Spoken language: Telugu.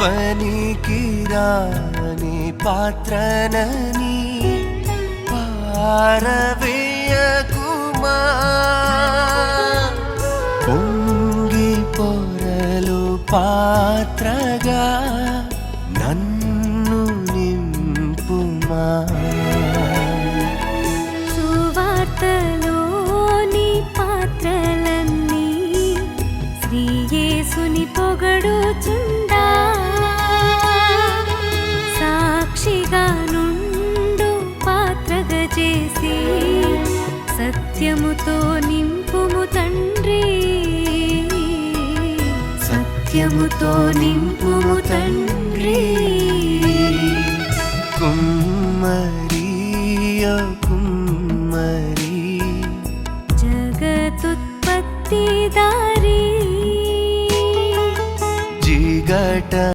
పనికిరాని పాత్రనని పారవేయకుమా, పొంగి పొరలు పాత్రగా నన్ను నింపుమా. సువార్తలోని పాత్రలన్నీ శ్రీ యేసుని పొగడుచుండా, సాక్షిగా నుండు పాత్రగా చేసి సత్యముతో నింపుము తండ్రి, సత్యముతో నింపుము తండ్రి. కుమ్మరి ఓ కుమ్మరి, జగతుత్పత్తిదారి, జిగట